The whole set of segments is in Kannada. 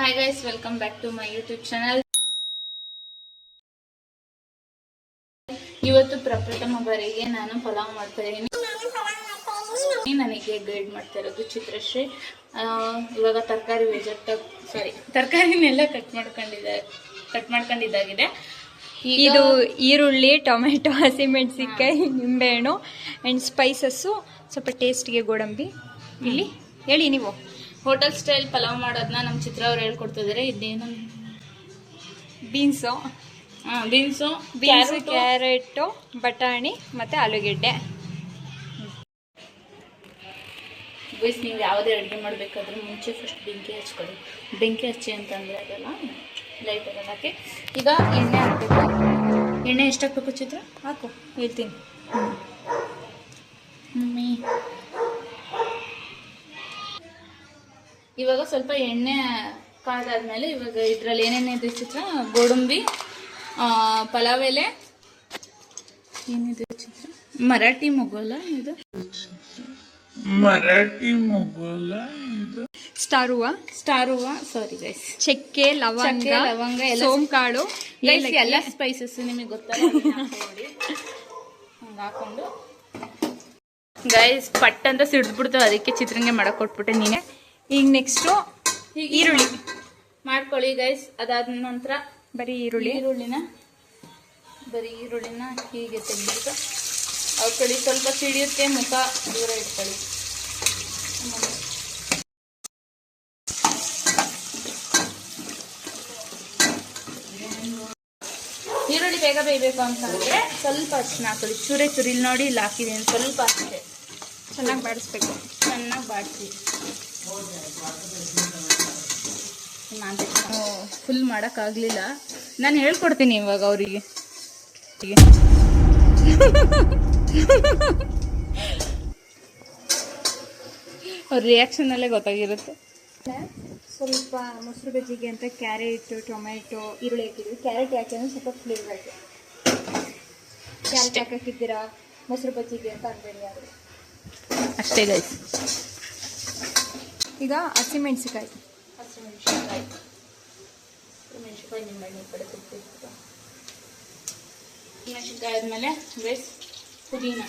Hi guys, welcome back to my YouTube channel. ಇವತ್ತು ಪ್ರಪ್ರಥಮ ಬಾರಿಗೆ ನಾನು ಪಲಾವ್ ಮಾಡ್ತಾ ಇದ್ದೀನಿ. ನನಗೆ ಗೈಡ್ ಮಾಡ್ತಾ ಇರೋದು ಚಿತ್ರಶ್ರೀ. ಇವಾಗ ತರಕಾರಿನೆಲ್ಲ ಕಟ್ ಮಾಡ್ಕೊಂಡಿದ್ದಾಗಿದೆ. ಇದು ಈರುಳ್ಳಿ, ಟೊಮೆಟೊ, ಹಸಿಮೆಣಸಿನಕಾಯಿ, ನಿಂಬೆಹಣ್ಣು ಆ್ಯಂಡ್ ಸ್ಪೈಸಸ್ಸು, ಸ್ವಲ್ಪ ಟೇಸ್ಟ್ಗೆ ಗೋಡಂಬಿ. ಇಲ್ಲಿ ಹೇಳಿ ನೀವು. ಹೋಟೆಲ್ ಸ್ಟೈಲ್ ಪಲಾವ್ ಮಾಡೋದನ್ನ ನಮ್ಮ ಚಿತ್ರ ಅವ್ರು ಹೇಳ್ಕೊಡ್ತಿದ್ದಾರೆ. ಇದೇನು ಬೀನ್ಸು, ಕ್ಯಾರೆಟು, ಬಟಾಣಿ ಮತ್ತು ಆಲೂಗೆಡ್ಡೆ. ಬೀಸ್ ನೀವು ಯಾವುದೇ ಅಡುಗೆ ಮಾಡಬೇಕಾದ್ರೆ ಮುಂಚೆ ಫಸ್ಟ್ ಬೆಂಕಿ ಹಚ್ಚಿ ಅಂತಂದರೆ ಅದೆಲ್ಲ ಲೈಟ್ ಅದೆಲ್ಲ ಹಾಕಿ. ಈಗ ಎಣ್ಣೆ ಹಾಕಬೇಕು. ಎಣ್ಣೆ ಎಷ್ಟು ಹಾಕಬೇಕು ಚಿತ್ರ? ಹಾಕು, ಹೇಳ್ತೀನಿ. ಇವಾಗ ಸ್ವಲ್ಪ ಎಣ್ಣೆ ಕಾದಾದ್ಮೇಲೆ ಇವಾಗ ಇದರಲ್ಲಿ ಏನೇನಿದೆ ಚಿತ್ರ? ಗೋಡಂಬಿ, ಪಲಾವ್ ಎಲೆ, ಏನಿದೆ ಚಿತ್ರ? ಮರಾಠಿ ಮೊಗಲ ಇದು, ಸ್ಟಾರ್ ಹೂವ, ಸಾರಿ ಗೈಸ್, ಚಕ್ಕೆ, ಲವಂಗ, ಸೋಂಕಾಳು, ಎಲ್ಲ ಸ್ಪೈಸಸ್ ನಿಮಗೆ ಗೊತ್ತಲ್ಲ. ಹಂಗೆ ಹಾಕೊಂಡು ಗೈಸ್ ಪಟ್ ಅಂತ ಸಿಡಿದ್ಬಿಡ್ತಾವೆ. ಅದಕ್ಕೆ ಚಿತ್ರಂಗೆ ಮಾಡಕ್ ಕೊಟ್ಬಿಟ್ಟೆ ನೀನೆ. ಈಗ ನೆಕ್ಸ್ಟು ಈರುಳ್ಳಿ ಮಾಡ್ಕೊಳ್ಳಿ ಗೈಸ್. ಅದಾದ ನಂತರ ಬರೀ ಈರುಳ್ಳಿನ ಹೀಗೆ ತೆಗೆದ್ಬಿಟ್ಟು ಅವ್ರ ಕಡೆ ಸ್ವಲ್ಪ ಸಿಡಿಯುತ್ತೆ, ಮುಖ ದೂರ ಇಟ್ಕೊಳ್ಳಿ. ಈರುಳ್ಳಿ ಬೇಗ ಬೇಯಬೇಕು ಅಂತಂದ್ರೆ ಸ್ವಲ್ಪ ಅರ್ಶಿನ ಹಾಕೊಳ್ಳಿ. ಚೂರಿ ಇಲ್ಲಿ ನೋಡಿ, ಇಲ್ಲಿ ಹಾಕಿದ್ದೀನಿ ಸ್ವಲ್ಪ ಅಷ್ಟೇ. ಚೆನ್ನಾಗಿ ಬಾಡಿಸ್ಬೇಕು. ಚೆನ್ನಾಗಿ ಬಾಡಿಸಿ. ಫುಲ್ ಮಾಡೋಕ್ಕಾಗಲಿಲ್ಲ. ನಾನು ಹೇಳ್ಕೊಡ್ತೀನಿ ಇವಾಗ ಅವರಿಗೆ. ಅವ್ರ ರಿಯಾಕ್ಷನಲ್ಲೇ ಗೊತ್ತಾಗಿರುತ್ತೆ. ಸ್ವಲ್ಪ ಮೊಸರು ಬಜ್ಜಿಗೆ ಅಂತ ಕ್ಯಾರೆಟ್, ಟೊಮೆಟೊ, ಈರುಳ್ಳಿ ಹಾಕಿದ್ವಿ. ಕ್ಯಾರೆಟ್ ಯಾಕೆಂದ್ರೆ ಸ್ವಲ್ಪ ಫ್ಲೇವರ್ ಆಯಿತು. ಕ್ಯಾರೆಟ್ ಹಾಕಿದ್ದೀರಾ ಮೊಸರು ಬಜ್ಜಿಗೆ ಅಂತ ಅನ್ಬೇಡಿ ಆದರೆ ಅಷ್ಟೇ ಗೈಸ್. ಈಗ ಹಸಿಮೆಣಸಿಕಾಯಿ, ನಿಂಬೆಹಣ್ಣು ಕಡೆ ಕೊಡ್ತಿರ್ತೀರ. ಮೆಣಸಿನ್ಕಾಯಿ ಆದಮೇಲೆ ಬೇಸ್ ಪುದೀನ,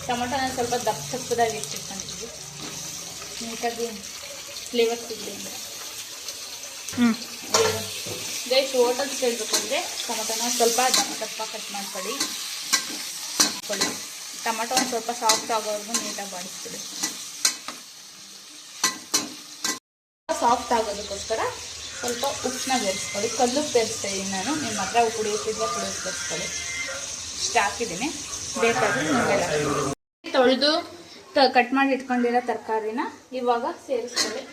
ಟೊಮೊಟೊನ ಸ್ವಲ್ಪ ದಪ್ಪದಾಗಿ ಇಟ್ಟಿಟ್ಕೊಂಡಿದ್ವಿ, ನೀಟಾಗಿ ಫ್ಲೇವರ್ ಸಿಗಲಿ ಅಂದರೆ. ಗೈಸ್ ಹೋಟೆಲ್ ಸ್ಟೈಲ್ ಬೇಕಂದರೆ ಟೊಮೊಟೊನ ಸ್ವಲ್ಪ ದಪ್ಪ ಕಟ್ ಮಾಡ್ಕೊಳ್ಳಿ. ಟೊಮೊಟೊ ಒಂದು ಸ್ವಲ್ಪ ಸಾಫ್ಟ್ ಆಗೋವರೆಗೂ ನೀಟಾಗಿ ಬಾಡಿಸ್ಬಿಡಿ. ಸಾಫ್ಟ್ ಆಗೋದಕ್ಕೋಸ್ಕರ ಸ್ವಲ್ಪ ಉಪ್ಪನ್ನ ಬೆರೆಸ್ಕೊಳ್ಳಿ. ಕಲ್ಲುಪ್ಪು ಬೆರೆಸ್ತಾ ಇದ್ದೀನಿ ನಾನು. ನಿಮ್ಮ ಹತ್ರ ಉಪ್ಪು ಹುಡಿಯುತ್ತಿದ್ರೆ ಹುಡಿಯೋದು ಬೆರೆಸ್ಕೊಳ್ಳಿ. ಇಷ್ಟು ಹಾಕಿದ್ದೀನಿ. ಬೇಕಾದ್ರೆ ನಿಮ್ಮೆಲ್ಲ ತೊಳೆದು ಕಟ್ ಮಾಡಿ ಇಟ್ಕೊಂಡಿರೋ ತರಕಾರಿನ ಇವಾಗ ಸೇರಿಸ್ಕೊಳ್ಳಿ.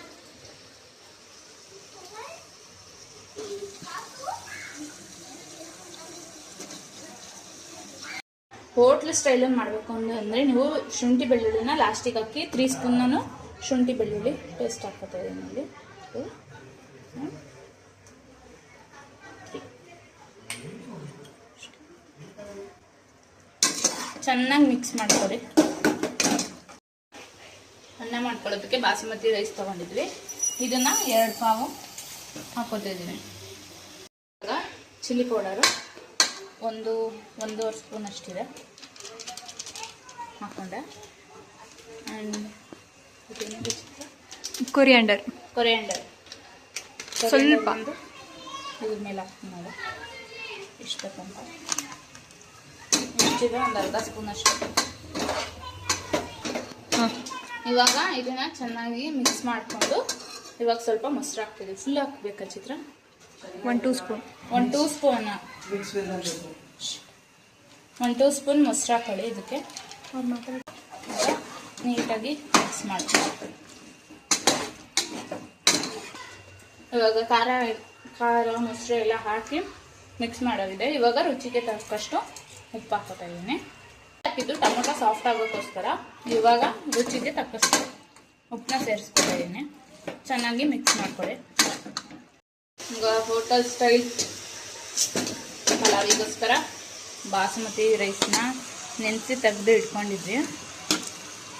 ಹೋಟ್ಲ್ ಸ್ಟೈಲಲ್ಲಿ ಮಾಡಬೇಕು ಅಂದರೆ ನೀವು ಶುಂಠಿ ಬೆಳ್ಳುಳ್ಳಿನ ಲಾಸ್ಟಿಗೆ ಹಾಕಿ 3 ಸ್ಪೂನ್ ಶುಂಠಿ ಬೆಳ್ಳುಳ್ಳಿ ಪೇಸ್ಟ್ ಹಾಕೋತಾ ಇದ್ದೀನಿ ಇಲ್ಲಿ. ಚೆನ್ನಾಗಿ ಮಿಕ್ಸ್ ಮಾಡ್ಕೊಳ್ಳಿ. ಅನ್ನ ಮಾಡ್ಕೊಳ್ಳೋದಕ್ಕೆ ಬಾಸುಮತಿ ರೈಸ್ ತೊಗೊಂಡಿದ್ವಿ. ಇದನ್ನು 2 ಪಾವು ಹಾಕೋತಾ ಇದ್ದೀನಿ. ಇವಾಗ ಚಿಲ್ಲಿ ಪೌಡರು ಒಂದೂವರೆ ಸ್ಪೂನ್ ಅಷ್ಟಿದೆ ಹಾಕೊಂಡೆ. ಆ್ಯಂಡ್ ಕೊರಿಯಾಂಡರ್ ಸ್ವಲ್ಪ ಇದ್ರ ಮೇಲೆ ಹಾಕ್ತೀನಿ ನೋಡಿ. ಇಷ್ಟಕ್ಕಂತ ಇಷ್ಟಿದೆ, ಒಂದು ಅರ್ಧ ಸ್ಪೂನ್ ಅಷ್ಟು. ಇವಾಗ ಇದನ್ನ ಚೆನ್ನಾಗಿ ಮಿಕ್ಸ್ ಮಾಡಿಕೊಂಡು ಇವಾಗ ಸ್ವಲ್ಪ ಮೊಸರು ಹಾಕ್ತಿದ್ದೀವಿ. ಫುಲ್ ಹಾಕ್ಬೇಕಾ ಚಿತ್ರ? 1-2 ಸ್ಪೂನ್. 1-2 ಸ್ಪೂನ್ ಮೊಸರು ಹಾಕೊಳ್ಳಿ. ಇದಕ್ಕೆ ನೀಟಾಗಿ ಮಿಕ್ಸ್ ಮಾಡ್ತೀವಿ. ಇವಾಗ ಖಾರ ಮೊಸರು ಎಲ್ಲ ಹಾಕಿ ಮಿಕ್ಸ್ ಮಾಡೋದಿದೆ. ಇವಾಗ ರುಚಿಗೆ ತಕ್ಕಷ್ಟು ಉಪ್ಪು ಹಾಕೋತಾ ಇದ್ದೀನಿ. ಹಾಕಿದ್ದು ಟೊಮೊಟೊ ಸಾಫ್ಟ್ ಆಗೋಕ್ಕೋಸ್ಕರ ಇವಾಗ ರುಚಿಗೆ ತಕ್ಕಷ್ಟು ಉಪ್ಪನ್ನ ಸೇರಿಸ್ಕೊತಾ ಇದ್ದೀನಿ. ಚೆನ್ನಾಗಿ ಮಿಕ್ಸ್ ಮಾಡ್ಕೊಳ್ಳಿ. ಈಗ ಹೋಟೆಲ್ ಸ್ಟೈಲ್ ಪಲಾವಿಗೋಸ್ಕರ ಬಾಸುಮತಿ ರೈಸ್ನ ನೆನೆಸಿ ತೆಗೆದು ಇಟ್ಕೊಂಡಿದ್ವಿ.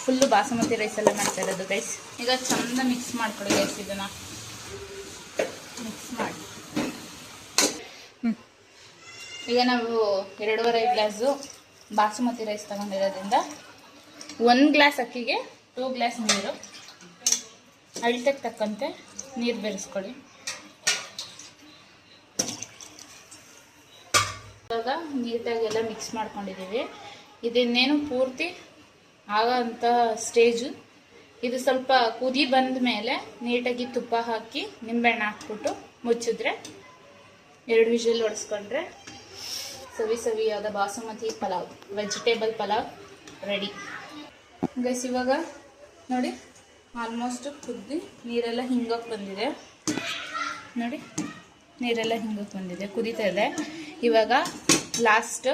ಫುಲ್ಲು ಬಾಸುಮತಿ ರೈಸ್ ಎಲ್ಲ ಮಾಡ್ತಾ ಇರೋದು ಗೈಸ್. ಈಗ ಚಂದ ಮಿಕ್ಸ್ ಮಾಡ್ಕೊಳ್ಳಿ ಗೈಸ್. ಇದನ್ನು ಮಿಕ್ಸ್ ಮಾಡಿ ಈಗ ನಾವು 2.5 ಗ್ಲಾಸು ಬಾಸುಮತಿ ರೈಸ್ ತಗೊಂಡಿರೋದ್ರಿಂದ 1 ಗ್ಲಾಸ್ ಅಕ್ಕಿಗೆ 2 ಗ್ಲಾಸ್ ನೀರು, ಅಳತೆಗೆ ತಕ್ಕಂತೆ ನೀರು ಬೆರೆಸ್ಕೊಳ್ಳಿ. ಇವಾಗ ನೀಟಾಗೆಲ್ಲ ಮಿಕ್ಸ್ ಮಾಡ್ಕೊಂಡಿದ್ದೀವಿ. ಇದನ್ನೇನು ಪೂರ್ತಿ ಆಗೋಂಥ ಸ್ಟೇಜು. ಇದು ಸ್ವಲ್ಪ ಕುದಿ ಬಂದ ಮೇಲೆ ನೀಟಾಗಿ ತುಪ್ಪ ಹಾಕಿ ನಿಂಬೆಹಣ್ಣು ಹಾಕ್ಬಿಟ್ಟು ಮುಚ್ಚಿದ್ರೆ 2 ವಿಷಲ್ ಹೊಡೆಸ್ಕೊಂಡ್ರೆ ಸವಿಯಾದ basmati pulao, vegetable pulao ready guys. ಇವಾಗ ನೋಡಿ ಆಲ್ಮೋಸ್ಟ್ ಕುದ್ದಿ ನೀರೆಲ್ಲ ಹಿಂಗೋಕೆ ಬಂದಿದೆ. ನೋಡಿ ನೀರೆಲ್ಲ ಹಿಂಗೋಕೆ ಬಂದಿದೆ, ಕುದೀತಾ ಇದೆ. ಇವಾಗ ಲಾಸ್ಟ್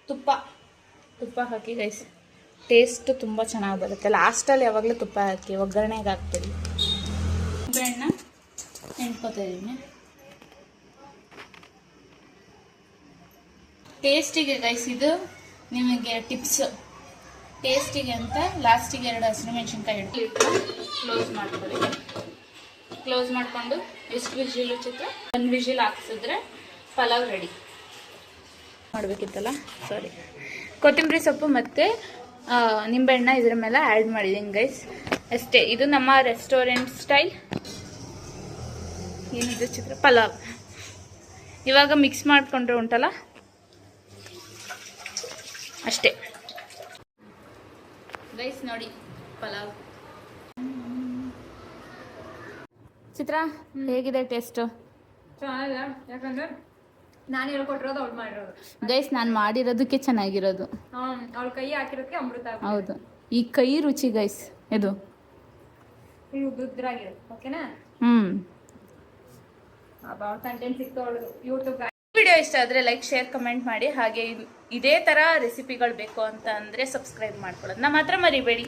ತುಪ್ಪ ಹಾಕಿ ಗೈಸ್. ಟೇಸ್ಟ್ ತುಂಬ ಚೆನ್ನಾಗಿ ಬರುತ್ತೆ. ಲಾಸ್ಟಲ್ಲಿ ಯಾವಾಗಲೂ ತುಪ್ಪ ಹಾಕಿ ಒಗ್ಗರಣೆಗೆ ಹಾಕ್ತೀವಿ. ಬೆಣ್ಣೆ ನೆನ್ಕೋತಾ ಇದ್ದೀನಿ ಟೇಸ್ಟಿಗೆ ಗೈಸ್. ಇದು ನಿಮಗೆ ಟಿಪ್ಸ್. ಟೇಸ್ಟಿಗೆ ಅಂತ ಲಾಸ್ಟಿಗೆ 2 ಹಸಿರುಮೆಣಸಿನ್ಕಾಯಿ ಇಟ್ಟು ಕ್ಲೋಸ್ ಮಾಡ್ಕೊಳ್ಳಿ. ಕ್ಲೋಸ್ ಮಾಡಿಕೊಂಡು ಎಷ್ಟು ವಿಜಿಲ್ ಚಿತ್ರ 1 ವಿಜಿಲ್ ಹಾಕ್ಸಿದ್ರೆ ಪಲಾವ್ ರೆಡಿ. ಮಾಡಬೇಕಿತ್ತಲ್ಲ, ಸಾರಿ. ಕೊತ್ತಂಬರಿ ಸೊಪ್ಪು ಮತ್ತು ನಿಂಬೆಹಣ್ಣ ಇದ್ರ ಮೇಲೆ ಆ್ಯಡ್ ಮಾಡಿದ್ದೀನಿ ಗೈಸ್. ಅಷ್ಟೇ. ಇದು ನಮ್ಮ ರೆಸ್ಟೋರೆಂಟ್ ಸ್ಟೈಲ್ ಏನಿದು ಚಿತ್ರ ಪಲಾವ್. ಇವಾಗ ಮಿಕ್ಸ್ ಮಾಡಿಕೊಂಡ್ರೆ ಉಂಟಲ್ಲ ಅಷ್ಟೇ ಗೈಸ್. ನೋಡಿ ಪಲಾವ್ ಚಿತ್ರ ಹೇಗಿದೆ ಟೇಸ್ಟು? ಚೆನ್ನಾಗಿಲ್ಲ, ಯಾಕಂದ್ರೆ ನಾನು ಹೇಳ್ಕೊಟ್ಟಿರೋದು ಅವ್ಳು ಮಾಡಿರೋದು ಗೈಸ್. ನಾನು ಮಾಡಿರೋದಕ್ಕೆ ಚೆನ್ನಾಗಿರೋದು. ಅವಳ ಕೈ ಹಾಕಿರೋದಕ್ಕೆ ಅಮೃತ. ಹೌದು, ಈ ಕೈ ರುಚಿ ಗೈಸ್. ಇದು ಉದ್ರಾಗಿರೋದು. ಓಕೆನಾ? ಕಂಟೆಂಟ್ ಸಿಕ್ತು ಯೂಟ್ಯೂಬ್. ವಿಡಿಯೋ ಇಷ್ಟ ಆದರೆ ಲೈಕ್, ಶೇರ್, ಕಮೆಂಟ್ ಮಾಡಿ. ಹಾಗೆ ಇದೇ ಥರ ರೆಸಿಪಿಗಳು ಬೇಕು ಅಂತ ಅಂದರೆ ಸಬ್ಸ್ಕ್ರೈಬ್ ಮಾಡ್ಕೊಳ್ಳೋದು ನಮ್ಮ ಹತ್ರ ಮರಿಬೇಡಿ.